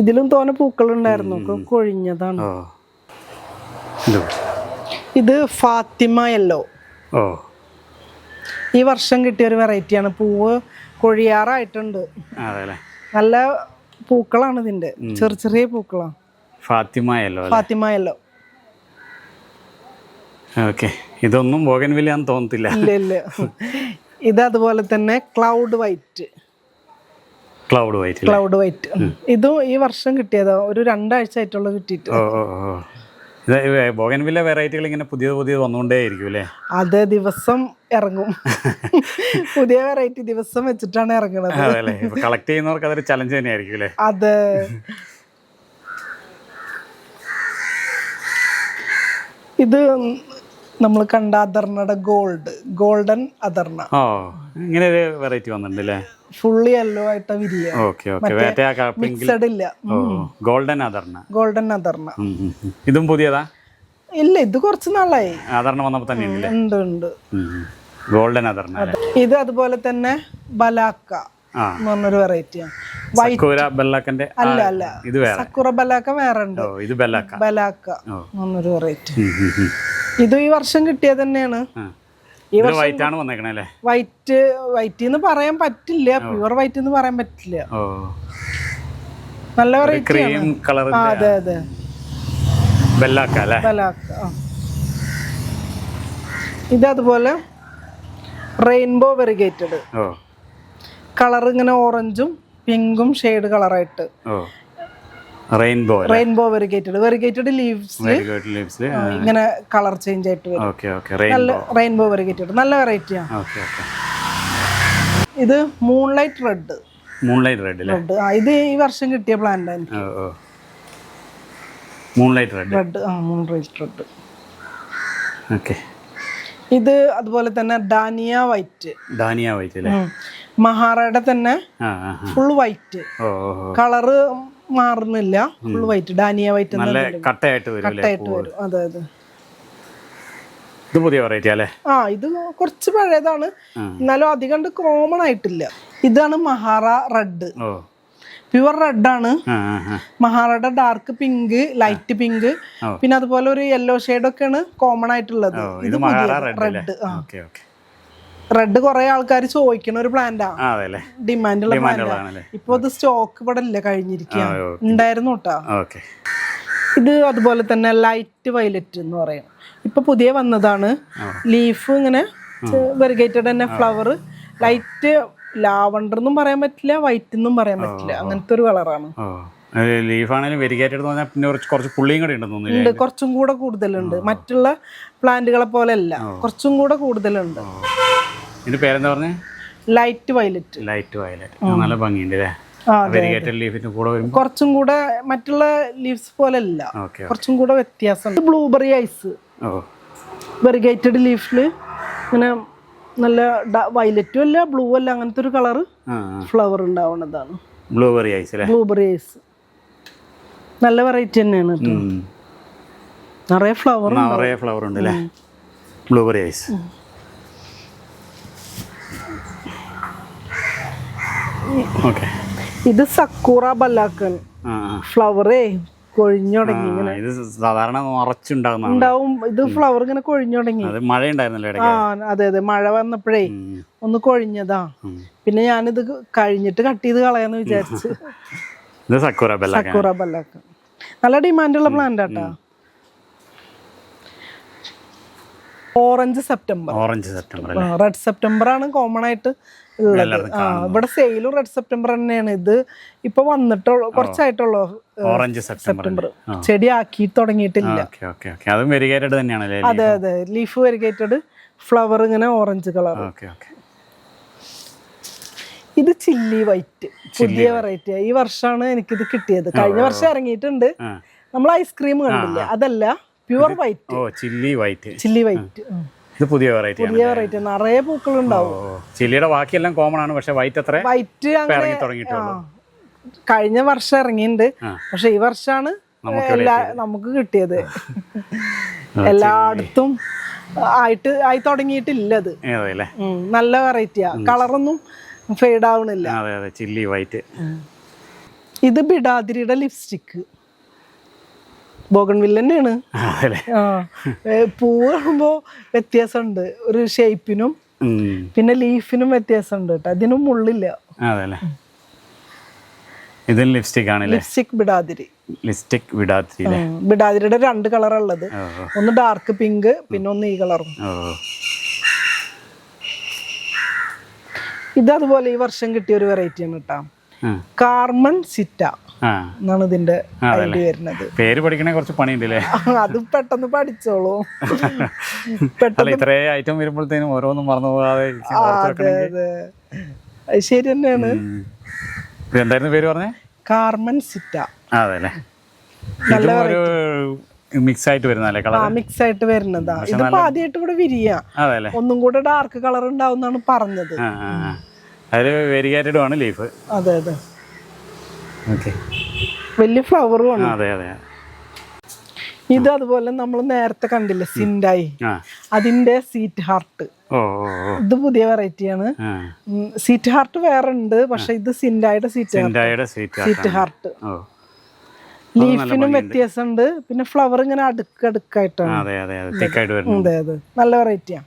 ഇതിലും തോന്നെ പൂക്കളുണ്ടായിരുന്നു, കൊഴിഞ്ഞതാണ്. ഓ, ഇത് ഫാത്തിമ യെല്ലോ. ഓ, ഈ വർഷം കിട്ടിയ ഒരു വെറൈറ്റിയാണ്. പൂവ് കൊഴിയാറായിട്ടുണ്ട്. അതെല്ലേ, നല്ല പൂക്കളാണ് ഇതിന്റെ, ചെറിയ ചെറിയ പൂക്കളാണ്. Fatima yellow. Fatima yellow. Okay, ഇതൊന്നും ബോഗൻവില്ലയാന്ന് തോന്നത്തില്ല. ഇല്ല ഇല്ല. ഇത് അതുപോലെ തന്നെ cloud white. Cloud white. Cloud white ഇതും ഈ വർഷം കിട്ടിയതാ, ഒരു 2 ആഴ്ച ആയിട്ടുള്ള കിട്ടിയിട്ട്. ഓ ഓ ഓ, ഇത് ബോഗൻവില്ല വെറൈറ്റികൾ ഇങ്ങനെ പുതിയ വന്നുകൊണ്ടേയിരിക്കും അല്ലേ? അതെ, ദിവസം ഇറങ്ങും. പുതിയ വെറൈറ്റി ദിവസം വെച്ചിട്ടാണ് ഇറങ്ങുന്നത്. അതല്ലേ, കളക്ട് ചെയ്യുന്നവർക്ക് അതൊരു ചലഞ്ച് തന്നെയായിരിക്കും അല്ലേ? അതെ. ഇത് നമ്മൾ കണ്ട അദർണയുടെ ഗോൾഡൻ അദർണ. ഓ, ഇങ്ങനെ ഒരു വെറൈറ്റി വന്നിട്ടുണ്ട് അല്ലേ? ഫുള്ളി യെല്ലോ ആയിട്ട് വിരിയ. ഓക്കെ ഓക്കെ, മിക്സഡ് ഇല്ല. ഗോൾഡൻ അദർണ. ഗോൾഡൻ അദർണ. ഇതും പുതിയതാ? ഇല്ല, ഇത് കുറച്ച് നാളായി. അദർണ വന്നപ്പോ തന്നെ ഉണ്ട് ഉണ്ട്. ഗോൾഡൻ അദർണ. ഇത് അതുപോലെ തന്നെ ബലാക്ക എന്ന് പറഞ്ഞൊരു വെറൈറ്റിയാണ്. ബെല്ലാക്കന്റെ അല്ല അല്ല, ഇത് വേറെ. സക്കുറ ബലാക്ക വേറെ ഉണ്ട്. ഇത് ബെല്ലാക്ക എന്നൊരു വെറൈറ്റി. ഇത് ഈ വർഷം കിട്ടിയത് തന്നെയാണ്. ഈ വർഷം വൈറ്റ് ആണ് വന്നേക്കണേ അല്ലേ? വൈറ്റ് എന്ന് പറയാൻ പറ്റില്ല, പ്യുവർ വൈറ്റ് എന്ന് പറയാൻ പറ്റില്ല. നല്ല വെറൈറ്റി. അതെ അതെ, ബെല്ലാക്ക അല്ലേ? ബലാക്ക. ഇത് അതുപോലെ റെയിൻബോ വെറിഗേറ്റഡ്. കളർ ഇങ്ങനെ ഓറഞ്ചും പിങ്കും ഷെയ്ഡ് കളറായിട്ട്. റെയിൻബോ വെറിഗേറ്റഡ് ലീവ്സിൽ ഇങ്ങനെ കളർ ചേഞ്ച് ആയിട്ട് വരും. നല്ല റെയിൻബോ വെറിഗേറ്റഡ്, നല്ല വെറൈറ്റിയാണ്. ഇത് മൂൺലൈറ്റ് റെഡ്. ഇത് ഈ വർഷം കിട്ടിയ പ്ലാന്റ് ആണ്. Moonlight red. റെഡ്. ഇത് അതുപോലെ തന്നെ ഡാനിയ വൈറ്റ് അല്ലേ? മഹാറയുടെ തന്നെ ഫുൾ വൈറ്റ്, കളറ് മാറുന്നില്ല, ഫുൾ വൈറ്റ്. ഡാനിയ വൈറ്റ് കട്ടയായിട്ട് വരും. അതെ അതെ. ഇത് പുതിയ വെറൈറ്റി അല്ലേ? ഇത് കുറച്ച് പഴയതാണ്, എന്നാലും അധികം കോമൺ ആയിട്ടില്ല. ഇതാണ് മഹാറ റെഡ്. പ്യുവർ റെഡ് ആണ്. മഹാറയുടെ ഡാർക്ക് പിങ്ക്, ലൈറ്റ് പിങ്ക്, പിന്നെ അതുപോലെ ഒരു യെല്ലോ ഷെയ്ഡൊക്കെയാണ് കോമൺ ആയിട്ടുള്ളത്. ഇത് റെഡ്. റെഡ് കുറെ ആൾക്കാർ ചോദിക്കണ ഒരു പ്ലാന്റാണ്, ഡിമാൻഡുള്ള പ്ലാന്റാണ്. ഇപ്പൊ അത് സ്റ്റോക്ക് ഇവിടെ ഇല്ല, കഴിഞ്ഞിരിക്കുക. ഉണ്ടായിരുന്നു കേട്ടോ. ഇത് അതുപോലെ തന്നെ ലൈറ്റ് വയലറ്റ് എന്ന് പറയും, ഇപ്പൊ പുതിയ വന്നതാണ്. ലീഫ് ഇങ്ങനെ വെറിഗേറ്റഡ് തന്നെ, ഫ്ലവർ ലൈറ്റ് ലാവണ്ടർ എന്നും പറയാൻ പറ്റില്ല, വൈറ്റ് എന്നും പറയാൻ പറ്റില്ല, അങ്ങനത്തെ ഒരു കളറാണ്. ഉണ്ട്, കുറച്ചും കൂടെ കൂടുതലുണ്ട്. മറ്റുള്ള പ്ലാന്റുകളെ പോലെ അല്ല, കുറച്ചും കൂടെ കൂടുതലുണ്ട്. Light violet. നല്ല ഭംഗിയുണ്ട്. കുറച്ചും കൂടെ മറ്റുള്ള ലീവ്സ് പോലെ അല്ല, കുറച്ചും കൂടെ വ്യത്യാസം. ബ്ലൂബെറി ഐസ് വെറിഗേറ്റഡ് ലീഫില് ഇങ്ങനെ നല്ല വയലറ്റും അല്ല ബ്ലൂ അല്ല, അങ്ങനത്തെ ഒരു കളറ് ഫ്ലവർ ഉണ്ടാവുന്നതാണ് ബ്ലൂബെറി ഐസ്. നല്ല വെറൈറ്റി തന്നെയാണ്. നിറയെ ഫ്ലവർ ഉണ്ട് അല്ലേ? Blueberry eyes. ഇത് സക്കൂറ ബലാക്കൻ. ഫ്ലവറേ കൊഴിഞ്ഞു തുടങ്ങി, ഇങ്ങനെ സാധാരണ ഉണ്ടാവും. ഇത് ഫ്ലവർ ഇങ്ങനെ കൊഴിഞ്ഞു തുടങ്ങി. മഴ ഉണ്ടായിരുന്നല്ലോ? അതെ അതെ, മഴ വന്നപ്പോഴേ ഒന്ന് കൊഴിഞ്ഞതാ. പിന്നെ ഞാനിത് കഴിഞ്ഞിട്ട് കട്ട് ചെയ്ത് കളയാന്ന് വിചാരിച്ചു. സക്കൂറ ബലാക്കൻ നല്ല ഡിമാൻഡുള്ള പ്ലാന്റ് ആട്ടാ. Orange September. റെഡ് സെപ്റ്റംബർ ആണ് കോമൺ ആയിട്ട് ഉള്ളത്. ഇവിടെ സെയിലും റെഡ് സെപ്റ്റംബർ തന്നെയാണ്. ഇത് ഇപ്പൊ വന്നിട്ടുള്ളൂ, കുറച്ചായിട്ടുള്ളൂ. ഓറഞ്ച് സെപ്റ്റംബർ ചെടി ആക്കി തുടങ്ങിയിട്ടില്ല. അതെ അതെ, ലീഫ് വെരിഗേറ്റഡ്, ഫ്ലവർ ഇങ്ങനെ ഓറഞ്ച് കളർ. ഇത് ചില്ലി വൈറ്റ്, പുതിയ വെറൈറ്റി. ഈ വർഷമാണ് എനിക്കിത് കിട്ടിയത്. കഴിഞ്ഞ വർഷം ഇറങ്ങിയിട്ടുണ്ട്. നമ്മൾ ഐസ്ക്രീം കണ്ടില്ലേ, അതല്ല, pure white. Chilli white. Chilli white ഇത് പുതിയ വെറൈറ്റി. പുതിയ വെറൈറ്റി, നിറയെ പൂക്കളുണ്ടാവും. ചില്ലിയുടെ ബാക്കിയെല്ലാം കോമൺ ആണ്, പക്ഷെ വൈറ്റ് അത്ര വൈറ്റ് അങ്ങനെ കഴിഞ്ഞ വർഷം ഇറങ്ങിയിട്ടുണ്ട്. പക്ഷെ ഈ വർഷമാണ് നമുക്ക് കിട്ടിയത്. എല്ലായിടത്തും ആയി തുടങ്ങിയിട്ടില്ലത്. നല്ല വെറൈറ്റിയാ, കളറൊന്നും ഫെയ്ഡ് ആവണില്ല. Chilli white. ഇത് ബിഡാതിരിയുടെ ലിപ്സ്റ്റിക്ക്, ബോഗൺവില്ല തന്നെയാണ്. പൂവ് കാണുമ്പോ വ്യത്യാസമുണ്ട്, ഒരു ഷേപ്പിനും പിന്നെ ലീഫിനും വ്യത്യാസമുണ്ട് കേട്ടോ. അതിനും മുള്ളില്ല. ഇത് ലിപ്സ്റ്റിക് ആണ്. ലിപ്സ്റ്റിക് ബിഡാതിരി. ലിപ്സ്റ്റിക് ബിഡാതിരി. ബിഡാതിരിയുടെ 2 കളർ ഉള്ളത്, ഒന്ന് ഡാർക്ക് പിങ്ക് പിന്നെ ഒന്ന് ഈ കളറും. ഇത് അതുപോലെ ഈ വർഷം കിട്ടിയ ഒരു വെറൈറ്റി ആണ് കേട്ടോ. കാർമൺ സിറ്റ എന്നാണ് ഇതിന്റെ ഐഡിയ വരുന്നത്. പേര് പഠിക്കണേ കുറച്ച് പണിയുണ്ടല്ലേ? അത് പെട്ടെന്ന് പഠിച്ചോളൂ. ഇത്രയും ഐറ്റം വരുമ്പോഴത്തേനും ഓരോന്നും മറന്നു പോകാതെ. അത് ശരി തന്നെയാണ്. എന്തായിരുന്നു പേര് പറഞ്ഞേ? കാർമൺ സിറ്റ. അതെല്ലേ, മിക്സ് ആയിട്ട് വരുന്നല്ലേ കളർ? മിക്സ് ആയിട്ട് വരുന്നതാ. ഇതിപ്പോ ആദ്യമായിട്ട് ഇവിടെ വിരിയാ, ഒന്നും കൂടെ ഡാർക്ക് കളർ ഉണ്ടാവുന്നാണ് പറഞ്ഞത്. അതില് വെരിഗേറ്റഡും ആണ് ലീഫ്. അതെ അതെ, വലിയ ഫ്ലവറും ആണ്. അതെ അതെ. ഇത് അതുപോലെ നമ്മൾ നേരത്തെ കണ്ടില്ലേ സിൻഡായി, അതിന്റെ സീറ്റ് ഹാർട്ട്. ഇത് പുതിയ വെറൈറ്റിയാണ്. സീറ്റ് ഹാർട്ട് വേറെ ഉണ്ട്, പക്ഷെ ഇത് സിൻഡായുടെ സീറ്റ് ഹാർട്ട്. ലീഫിനും വ്യത്യാസമുണ്ട്, പിന്നെ ഫ്ലവർ ഇങ്ങനെ അടുക്കടുക്കായിട്ടാണ്. അതെ അതെ, നല്ല വെറൈറ്റിയാണ്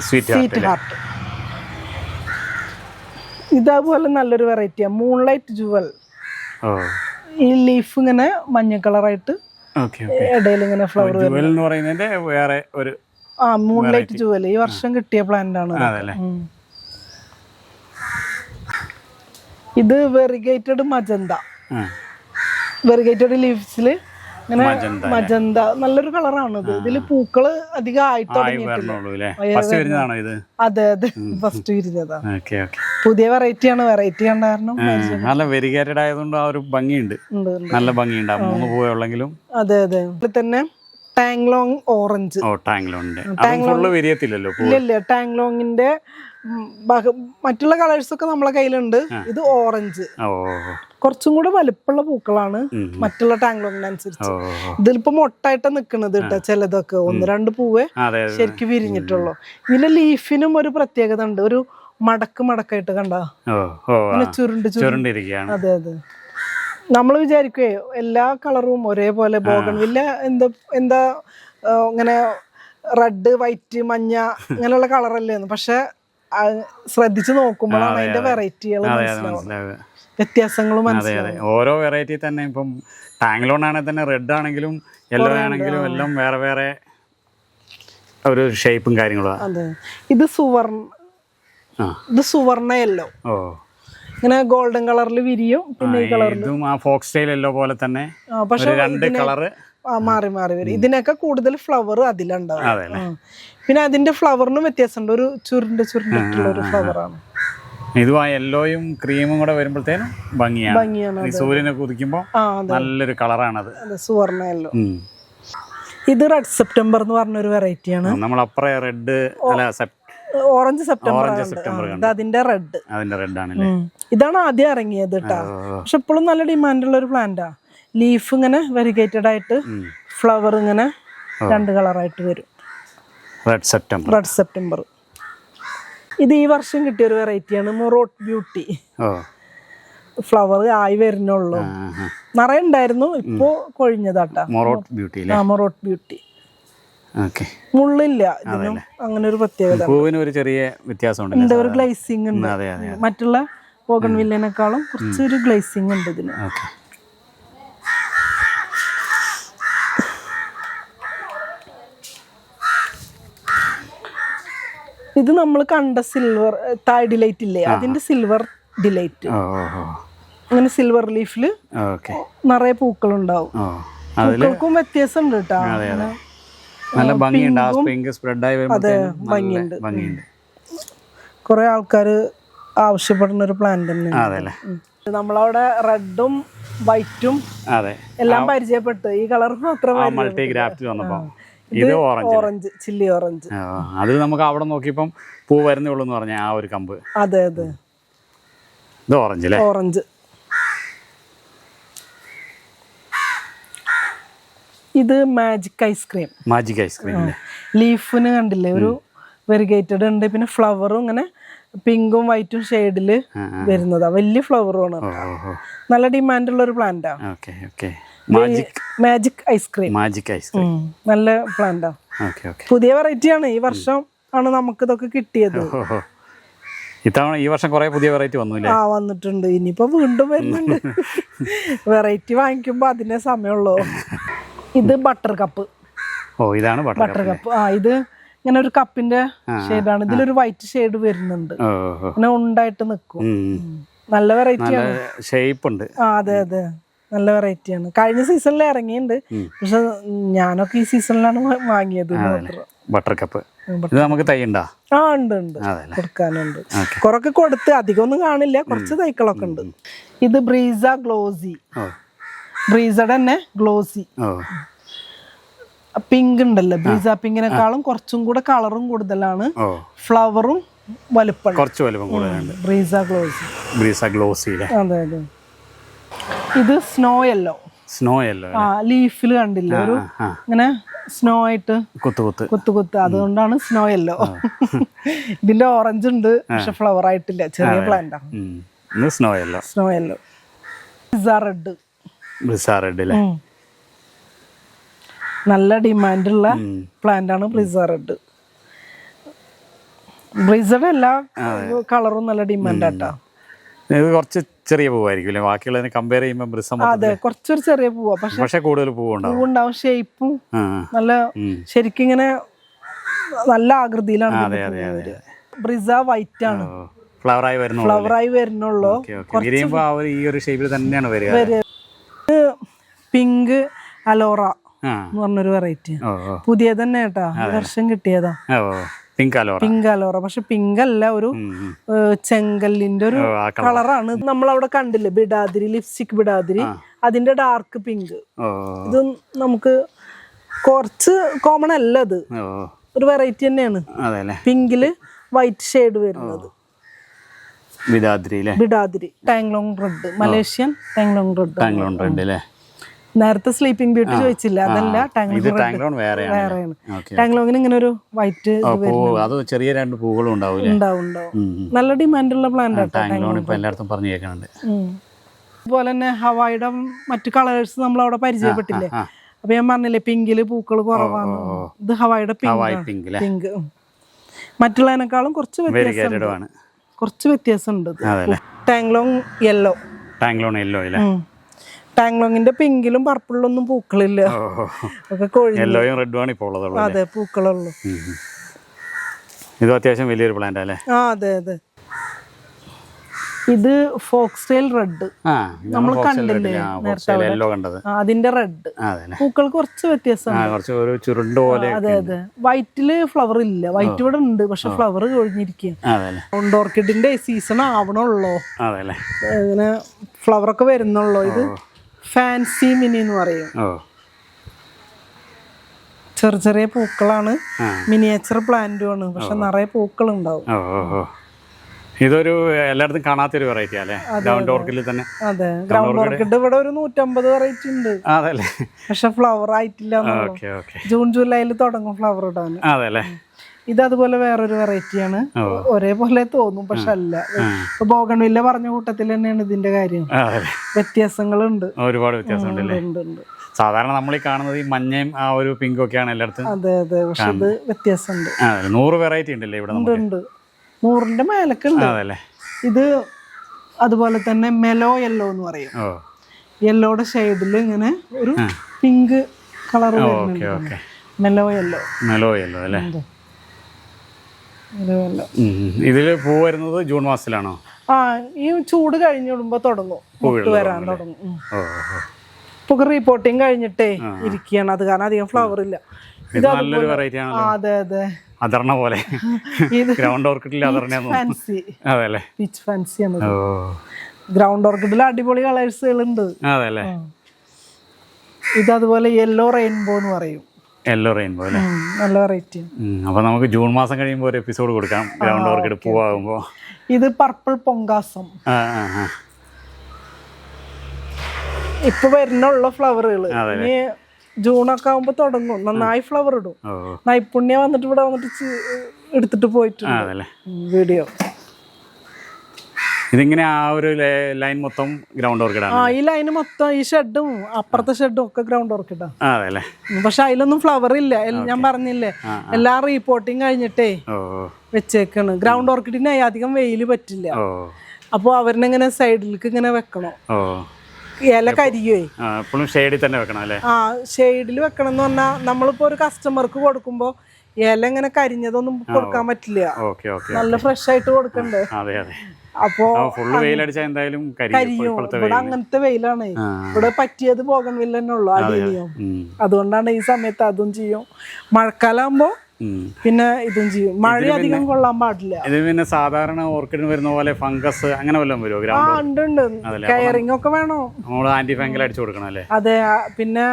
സീറ്റ് ഹാർട്ട്. ഇതേപോലെ നല്ലൊരു വെറൈറ്റിയാണ് മൂൺലൈറ്റ് ജുവൽ. ഈ ലീഫ് ഇങ്ങനെ മഞ്ഞ കളറായിട്ട് ഇടയിൽ ഇങ്ങനെ ഫ്ലവർ. മൂൺലൈറ്റ് ജുവൽ ഈ വർഷം കിട്ടിയ പ്ലാന്റ് ആണ്. ഇത് വെറിഗേറ്റഡ് മജന്ത. വെറിഗേറ്റഡ് ലീവ്സില് ഇങ്ങനെ മജന്ത, നല്ലൊരു കളറാണ്. ഇതില് പൂക്കള് അധികം ആയി തുടങ്ങിയിട്ടില്ല. അതെ അതെ, ഫസ്റ്റ് വിരിഞ്ഞതാ. പുതിയ വെറൈറ്റിയാണ്. വെറൈറ്റി കണ്ട കാരണം നല്ല വെരിഗേറ്റഡ് ആയതുകൊണ്ട് ആ ഒരു ഭംഗിയുണ്ട്, നല്ല ഭംഗിയുണ്ട്. 3 പൂവുള്ളെങ്കിലും. അതെ അതെ. തന്നെ ടാങ്ലോങ് ഓറഞ്ച്. ഇല്ല, ടാങ്ലോങ്ങിന്റെ മറ്റുള്ള കളേഴ്സ് ഒക്കെ നമ്മളെ കയ്യിലുണ്ട്. ഇത് ഓറഞ്ച്, കുറച്ചും കൂടെ വലുപ്പമുള്ള പൂക്കളാണ് മറ്റുള്ള ടാങ്ലോങ്ങിനനുസരിച്ച്. ഇതിലിപ്പോ മൊട്ടായിട്ടാ നിക്കണത് കേട്ടോ. ചിലതൊക്കെ 1-2 പൂവേ ശരിക്കും വിരിഞ്ഞിട്ടുള്ളൂ. ഇതിന്റെ ലീഫിനും ഒരു പ്രത്യേകത ഉണ്ട്, ഒരു മടക്കായിട്ട് കണ്ടാ ചുരുണ്ടിരിക്കുകയാണ്. അതെ അതെ. നമ്മൾ വിചാരിക്കുവേ എല്ലാ കളറും ഒരേപോലെ ബോഗൺവില്ല എന്താ ഇങ്ങനെ റെഡ് വൈറ്റ് മഞ്ഞ ഇങ്ങനെയുള്ള കളറല്ലേന്ന്. പക്ഷെ ശ്രദ്ധിച്ചു നോക്കുമ്പോഴാണ് അതിന്റെ വെറൈറ്റികൾ മനസ്സിലാവുക, വ്യത്യാസങ്ങൾ മനസ്സിലാവും. ഓരോ വെറൈറ്റി തന്നെ ഇപ്പം ടാങ്ലോൺ ആണെങ്കിൽ തന്നെ റെഡ് ആണെങ്കിലും യെല്ലോ ആണെങ്കിലും എല്ലാം വേറെ വേറെ ഒരു ഷേപ്പും കാര്യങ്ങളും. അതെ. ഇത് സുവർണ യെല്ലോ. ഇങ്ങനെ ഗോൾഡൻ കളറിൽ വിരിയും, പിന്നെ ഈ കളറിൽ ഫോക്സ് സ്റ്റൈൽ യെല്ലോ പോലെ തന്നെ. പക്ഷെ 2 കളറ് മാറി വരും. ഇതിനൊക്കെ കൂടുതൽ ഫ്ലവർ അതിലുണ്ടാവും. പിന്നെ അതിന്റെ ഫ്ലവറിനും വ്യത്യാസമുണ്ട്, ഒരു ചുരുണ്ടിട്ടുള്ള ഒരു ഫ്ലവറാണ്. ഇതും ആ യെല്ലോയും ക്രീമും കൂടെ വരുമ്പോഴത്തേനും ഭംഗിയാണ്. സൂര്യനെ കുതിക്കുമ്പോ നല്ലൊരു കളറാണത്, സുവർണ യെല്ലോ. ഇത് റെഡ് സെപ്റ്റംബർ എന്ന് പറഞ്ഞൊരു വെറൈറ്റിയാണ്. നമ്മളപ്പുറം റെഡ് ഓറഞ്ച് സെപ്റ്റംബർ, അതിന്റെ റെഡ് ആണല്ലേ. ഇതാണ് ആദ്യം ഇറങ്ങിയത് കേട്ടാ. പക്ഷെ ഇപ്പോഴും നല്ല ഡിമാൻഡുള്ള ഒരു പ്ലാന്റാ. ലീഫ് ഇങ്ങനെ വെരിഗേറ്റഡ് ആയിട്ട് ഫ്ലവർ ഇങ്ങനെ 2 കളറായിട്ട് വരും. Red September. ഇത് ഈ വർഷം കിട്ടിയ ഒരു വെറൈറ്റിയാണ് മൊറോട്ട് ബ്യൂട്ടി. ഫ്ലവർ ആയി വരുന്നുള്ളൂ, നിറയെ ഉണ്ടായിരുന്നു, ഇപ്പോ കൊഴിഞ്ഞതാട്ടാ. മൊറോട്ട് ബ്യൂട്ടി. മുള്ളില്ല ഇതിനും, അങ്ങനെ ഒരു പ്രത്യേകത. ഒരു ചെറിയ വ്യത്യാസമുണ്ട്, ഒരു ഗ്ലേസിംഗ് ഉണ്ട്. മറ്റുള്ള ബോഗൺവില്ലിനേക്കാളും കുറച്ചൊരു ഗ്ലേസിംഗ് ഉണ്ട് ഇതിന്. ഇത് നമ്മൾ കണ്ട സിൽവർ തായ് ഡിലൈറ്റ് ഇല്ലേ, അതിന്റെ സിൽവർ ഡിലൈറ്റ്. അങ്ങനെ സിൽവർ ലീഫില് നിറയെ പൂക്കളുണ്ടാവും. പൂക്കൾക്കും വ്യത്യാസം ഉണ്ട് കേട്ടോ. നല്ല ഭംഗിയുണ്ട്, സ്പ്രെഡ് ആയി അതെ ഭംഗിയുണ്ട്. കുറെ ആൾക്കാർ ആവശ്യപ്പെടുന്ന ഒരു പ്ലാന്റ് തന്നെയാണ്. അതെല്ലേ. നമ്മളവിടെ റെഡും വൈറ്റും അതെ എല്ലാം പരിചയപ്പെട്ടു. ഈ കളർ മാത്രം മൾട്ടി ഗ്രാഫ്റ്റ് വന്നപ്പോ ഇത് ഓറഞ്ച്, ചില്ലി ഓറഞ്ച്. അതിൽ നമുക്ക് അവിടെ നോക്കിയപ്പം പൂ വരുന്നേ ഉള്ളൂ എന്ന് പറഞ്ഞ ആ ഒരു കമ്പ്. അതെ അതെ, ഇത് ഓറഞ്ച് അല്ലേ? ഓറഞ്ച്. ഇത് മാജിക് ഐസ്ക്രീം. മാജിക് ഐസ്ക്രീം ലീഫിന് കണ്ടില്ലേ ഒരു വെരിഗേറ്റഡ് ഉണ്ട്. പിന്നെ ഫ്ലവറും ഇങ്ങനെ പിങ്കും വൈറ്റും ഷെയ്ഡില് വരുന്നതാ. വലിയ ഫ്ലവറുമാണ്. നല്ല ഡിമാൻഡുള്ള ഒരു പ്ലാന്റാ. Magic ice cream. മാജിക് ഐസ്ക്രീം നല്ല പ്ലാന്റാ. പുതിയ വെറൈറ്റിയാണ്. ഈ വർഷം ആണ് നമുക്ക് ഇതൊക്കെ കിട്ടിയത്. ഇത്തവണ ഈ വർഷം കുറെ പുതിയ വെറൈറ്റി വന്നില്ലേ? വന്നിട്ടുണ്ട്. ഇനിയിപ്പോ വീണ്ടും വരുന്നുണ്ട്. വെറൈറ്റി വാങ്ങിക്കുമ്പോ അതിനെ സമയമുള്ളൂ. ഇത് ബട്ടർ കപ്പ്. ഇതാണ് ബട്ടർ കപ്പ്. ഇത് ഇങ്ങനെ ഒരു കപ്പിന്റെ ഷെയ്ഡാണ്. ഇതിലൊരു വൈറ്റ് ഷെയ്ഡ് വരുന്നുണ്ട്. അങ്ങനെ ഉണ്ടായിട്ട് നിൽക്കും. നല്ല വെറൈറ്റിയാണ്. ഷേപ്പ് ഉണ്ട്. അതെ അതെ, നല്ല വെറൈറ്റിയാണ്. കഴിഞ്ഞ സീസണിൽ ഇറങ്ങിയിട്ടുണ്ട്. പക്ഷെ ഞാനൊക്കെ ഈ സീസണിലാണ് വാങ്ങിയത്. ബട്ടർ കപ്പ് നമുക്ക് തൈ ഉണ്ടോ? ഉണ്ട് ഉണ്ട്, കൊടുക്കാനുണ്ട്. കുറൊക്കെ കൊടുത്ത് അധികം ഒന്നും കാണില്ല. കുറച്ച് തൈക്കളൊക്കെ ഉണ്ട്. ഇത് ബ്രീസ ഗ്ലോസി. ബ്രീസയുടെ തന്നെ ഗ്ലോസി. പിങ്ക് ഉണ്ടല്ലോ, ബ്രീസ പിങ്കിനെക്കാളും കുറച്ചും കൂടെ കളറും കൂടുതലാണ്. ഫ്ലവറും വലുപ്പം, കുറച്ച് വലുപ്പം കൂടുതലുണ്ട്. ബ്രീസ ഗ്ലോസി. ബ്രീസ ഗ്ലോസി. അതെ അതെ. ഇത് സ്നോ യെല്ലോ. Snow yellow. ലീഫിൽ കണ്ടില്ലേ ഒരു ഇങ്ങനെ സ്നോ ആയിട്ട് കുത്ത്. അതുകൊണ്ടാണ് സ്നോ യെല്ലോ. ഇതിന്റെ ഓറഞ്ച് ഉണ്ട്, പക്ഷെ ഫ്ലവർ ആയിട്ടില്ല. ചെറിയ പ്ലാന്റാ. Snow yellow. Snow yellow. ബ്രിസ റെഡ്. ബ്രിസ റെഡ് അല്ലേ? നല്ല ഡിമാൻഡുള്ള പ്ലാന്റ് ആണ് ബ്രിസ റെഡ്. ബ്രിസയുടെ എല്ലാ കളറും നല്ല ഡിമാൻഡ് ആട്ടാ. ഇത് കുറച്ച് ചെറിയ പൂവായിരിക്കും അല്ലേ? ബാക്കിയുള്ളതിനെ കമ്പയർ ചെയ്യുമ്പോൾ ബ്രിസ. അതെ, കുറച്ചൊരു ചെറിയ പൂവാ. പക്ഷെ കൂടുതൽ പൂവുണ്ടാവും. ഷേപ്പും നല്ല ശരിക്കും ഇങ്ങനെ നല്ല ആകൃതിയിലാണ്. ബ്രിസ വൈറ്റ് ആണ്. ഫ്ലവറായി വരുന്നുള്ളൂ. ഈ ഒരു ഷേപ്പിൽ തന്നെയാണ് വരിക. പിങ്ക് അലോറ എന്ന് പറഞ്ഞൊരു വെറൈറ്റി. പുതിയ തന്നെ കേട്ടാ, ഈ വർഷം കിട്ടിയതാ. പിങ്ക് അലോറ. പക്ഷെ പിങ്ക് അല്ല, ഒരു ചെങ്കല്ലിന്റെ ഒരു കളറാണ്. നമ്മളവിടെ കണ്ടില്ലേ ബിഡാതിരി, ലിപ്സ്റ്റിക് ബിഡാതിരി, അതിന്റെ ഡാർക്ക് പിങ്ക്. ഇത് നമുക്ക് കുറച്ച് കോമൺ അല്ല. ഇത് ഒരു വെറൈറ്റി തന്നെയാണ്. പിങ്കില് വൈറ്റ് ഷെയ്ഡ് വരുന്നത്. ബിഡാതിരി. Tanglong red. Malaysian Tanglong red. നേരത്തെ സ്ലീപ്പിംഗ് ബ്യൂട്ടി ചോദിച്ചില്ല, അതല്ല. ടാങ്ലോങ് വേറെയാണ്. ടാങ്ലോങ്ങിന് ഇങ്ങനെ ഒരു വൈറ്റ് ചെറിയ രണ്ട് പൂകളും ഉണ്ടാവും. നല്ല ഡിമാൻഡുള്ള പ്ലാന്റ്. അതുപോലെ തന്നെ ഹവായുടെ മറ്റു കളേഴ്സ് നമ്മൾ അവിടെ പരിചയപ്പെട്ടില്ലേ? അപ്പൊ ഞാൻ പറഞ്ഞില്ലേ പിങ്കില് പൂക്കൾ കുറവാണ്. ഇത് ഹവായുടെ പിങ്ക്. മറ്റുള്ളതിനേക്കാളും കുറച്ച് വ്യത്യാസമുണ്ട്. ടാങ്ലോങ് യെല്ലോ. ടാങ്ലോങ്ങിന്റെ പിങ്കിലും പർപ്പിളിലൊന്നും പൂക്കളില്ല. അതെ, പൂക്കളുള്ളൂ. ഇത് അത്യാവശ്യം വലിയൊരു പ്ലാന്റ് അല്ലേ? അതെ അതെ. ഇത് ഫോക്സ്റ്റൈൽ റെഡ്. നമ്മൾ കണ്ടില്ലേ നേരത്തെ? അതിന്റെ റെഡ്. പൂക്കൾ കുറച്ച് വ്യത്യാസമാണ്. അതെ അതെ. വൈറ്റില് ഫ്ലവർ ഇല്ല. വൈറ്റ് ഇവിടെ ഉണ്ട്, പക്ഷെ ഫ്ലവർ കഴിഞ്ഞിരിക്കുകയാണ്. ഓർക്കിഡിന്റെ സീസൺ ആവണുള്ളൂ. ഇങ്ങനെ ഫ്ലവർ ഒക്കെ വരുന്നുള്ളൂ. ഇത് ഫാൻസി മിനി എന്ന് പറയും. ചെറിയ പൂക്കളാണ്. മിനിയേച്ചർ പ്ലാന്റും ആണ്, പക്ഷെ നിറയെ പൂക്കൾ ഉണ്ടാവും. ഇതൊരു എല്ലായിടത്തും കാണാത്തൊരു വെറൈറ്റി അല്ലേ? ഗ്രൗണ്ട് ഓർക്കിഡിൽ തന്നെ. അതെ, ഗ്രൗണ്ട് ഓർക്കിഡ് ഇവിടെ ഒരു 150 വെറൈറ്റി ഉണ്ട്. അതല്ലേ? പക്ഷെ ഫ്ലവർ ആയിട്ടില്ല. ജൂൺ ജൂലൈയിൽ തുടങ്ങും ഫ്ലവർ ഇടാൻ. അതല്ലേ? ഇത് അതുപോലെ വേറൊരു വെറൈറ്റിയാണ്. ഒരേപോലെ തോന്നും, പക്ഷെ അല്ല. ബോഗൺവില്ല പറഞ്ഞ കൂട്ടത്തിൽ തന്നെയാണ് ഇതിന്റെ കാര്യം. വ്യത്യാസങ്ങളുണ്ട്, ഒരുപാട് വ്യത്യാസമുണ്ട്. സാധാരണ നമ്മൾ ഈ കാണുന്നത് ഈ മഞ്ഞയും ആ ഒരു പിങ്കും ഒക്കെയാണ് എല്ലായിടത്തും. അതെ അതെ, പക്ഷെ ഇത് വ്യത്യാസമുണ്ട്. 100 വെറൈറ്റി ഉണ്ടല്ലേ ഇവിടെ? ഉണ്ട്, 100ന്റെ മേലൊക്കെ ഉണ്ട്. ഇത് അതുപോലെ തന്നെ മെലോ യെല്ലോ എന്ന് പറയും. യെല്ലോയുടെ ഷെയ്ഡിൽ ഇങ്ങനെ ഒരു പിങ്ക് കളർ. മെലോ യെല്ലോ അല്ലേ? ഇതില് പൂ വരുന്നത് ജൂൺ മാസത്തിലാണോ? ഈ ചൂട് കഴിഞ്ഞിടുമ്പോ തുടങ്ങും, വരാൻ തുടങ്ങും. ഇപ്പൊ റീപോർട്ടിങ് കഴിഞ്ഞിട്ടേ ഇരിക്കുകയാണ്. അത് കാരണം അധികം ഫ്ലവർ ഇല്ല. ഇത് നല്ലൊരു വെറൈറ്റി ആണല്ലോ. അതെ അതെ, അതർണ പോലെ. ഇത് ഗ്രൗണ്ട് ഓർക്കിഡിൽ അതർണ ഫാൻസി. അതെ അല്ലേ, പീച്ച് ഫാൻസി ആണ്. ഗ്രൗണ്ട് ഓർക്കിഡിൽ അടിപൊളി കളേഴ്സുകളുണ്ട്. അതെ അല്ലേ. ഇത് അതുപോലെ യെല്ലോ റെയിൻബോ എന്ന് പറയും. യെല്ലോ റെയിൻബോ അല്ലേ, നല്ല വെറൈറ്റി. അപ്പൊ നമുക്ക് ജൂൺ മാസം കഴിയുമ്പോൾ ഒരു എപ്പിസോഡ് കൊടുക്കാം ഗ്രൗണ്ട് ഓർക്കിഡ് പൂവാകുമ്പോ. ഇത് പർപ്പിൾ പൊങ്കാസം. ഇപ്പൊ വരുന്നുള്ള ഫ്ലവറുകൾ ഇനി ജൂണൊക്കെ ആകുമ്പോ തുടങ്ങും, നന്നായി ഫ്ലവർ ഇടും. നൈപുണ്യ വന്നിട്ട് ഇവിടെ വന്നിട്ട് എടുത്തിട്ട് പോയിട്ടുണ്ട് വീഡിയോ. ഇതിങ്ങനെ ആ ഒരു ലൈൻ മൊത്തം ഗ്രൗണ്ട് ഓർക്കിഡാണ്. ഈ ലൈന് മൊത്തം ഈ ഷെഡും അപ്പുറത്തെ ഷെഡും ഒക്കെ ഗ്രൗണ്ട് ഓർക്കിഡാ. അതെ. പക്ഷെ അതിലൊന്നും ഫ്ലവർ ഇല്ല. ഞാൻ പറഞ്ഞില്ലേ, എല്ലാം റീപോർട്ടിങ് കഴിഞ്ഞിട്ടേ വെച്ചേക്കാണ്. ഗ്രൗണ്ട് ഓർക്കിഡിന് അധികം വെയിൽ പറ്റില്ല. അപ്പൊ അവരിനെങ്ങനെ സൈഡിലേക്ക് ഇങ്ങനെ വെക്കണം. ഇല കരിയുവേ. എപ്പോഴും ഷെയ്ഡിൽ തന്നെ വെക്കണം അല്ലേ? ഷെയ്ഡിൽ വെക്കണം എന്ന് പറഞ്ഞാൽ നമ്മളിപ്പോ ഒരു കസ്റ്റമർക്ക് കൊടുക്കുമ്പോ ഇല ഇങ്ങനെ കരിഞ്ഞതൊന്നും കൊടുക്കാൻ പറ്റില്ല. നല്ല ഫ്രഷ് ആയിട്ട് കൊടുക്കണ്ടേ. അപ്പൊ കരിയും. ഇവിടെ അങ്ങനത്തെ വെയിലാണ്. ഇവിടെ പറ്റിയത് ബോഗൺവില്ല തന്നെ ഉള്ളു, അടീനിയം. അതുകൊണ്ടാണ് ഈ സമയത്ത് അതും ചെയ്യും. മഴക്കാലാകുമ്പോ പിന്നെ ഇതും ചെയ്യും. മഴ അധികം കൊള്ളാൻ പാടില്ല. ഇത് പിന്നെ സാധാരണ ഓർക്കിഡിന് വരുന്ന പോലെ ഫംഗസ് അങ്ങനെ വല്ലതും വരുമോ? ഉണ്ട്. കെയറിംഗ് ഒക്കെ വേണോ? ആന്റി ഫംഗൽ അടിച്ചു കൊടുക്കണം അല്ലേ? അതെ. പിന്നെ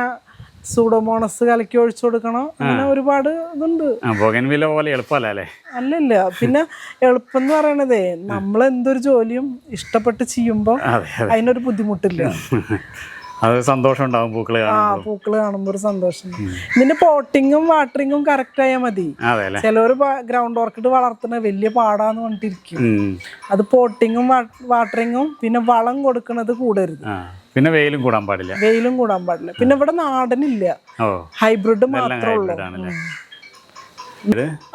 സൂഡോമോണസ് കലക്കി ഒഴിച്ചു കൊടുക്കണം. അങ്ങനെ ഒരുപാട് ഇതുണ്ട്. ബോഗൺവില്ല പോലെ എളുപ്പമല്ലേ? അല്ലല്ല. പിന്നെ എളുപ്പം എന്ന് പറയണതേ, നമ്മൾ എന്തൊരു ജോലിയും ഇഷ്ടപ്പെട്ട് ചെയ്യുമ്പോ അതിനൊരു ബുദ്ധിമുട്ടില്ല. അത് സന്തോഷം ഉണ്ടാവും പൂക്കള് കാണുമ്പോ ഒരു സന്തോഷം. ഇതിന്റെ പോട്ടിങ്ങും വാട്ടറിങ്ങും കറക്റ്റ് ആയാൽ മതി. ചിലവര് ഗ്രൗണ്ട് ഓർക്കിഡ് വളർത്തുന്ന വലിയ പാടാന്ന് പറഞ്ഞിട്ടിരിക്കും. അത് പോട്ടിങ്ങും വാട്ടറിങ്ങും പിന്നെ വളം കൊടുക്കണത് കൂടരുത്. പിന്നെ വെയിലും കൂടാൻ പാടില്ല. പിന്നെ ഇവിടെ നാടനില്ല, ഹൈബ്രിഡ് മാത്രമേ ഉള്ളൂ.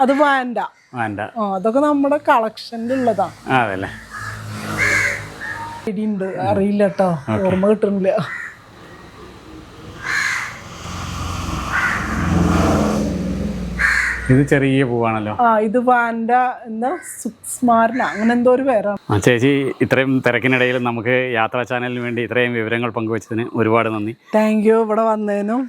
അത് വാൻഡ. അതൊക്കെ നമ്മുടെ കളക്ഷനിൽ ഉള്ളതാണ്. അറിയില്ല കേട്ടോ, ഓർമ്മ കിട്ടുന്നില്ല. ഇത് ചെറിയ പൂവാണല്ലോ. ഇത് വാൻഡ എന്താ സുസ്മാരന അങ്ങനെ എന്തോ ഒരു പേരാണ്. ചേച്ചി, ഇത്രയും തിരക്കിനിടയിൽ നമുക്ക് യാത്രാ ചാനലിന് വേണ്ടി ഇത്രയും വിവരങ്ങൾ പങ്കുവച്ചതിന് ഒരുപാട് നന്ദി. Thank you. ഇവിടെ വന്നതിനും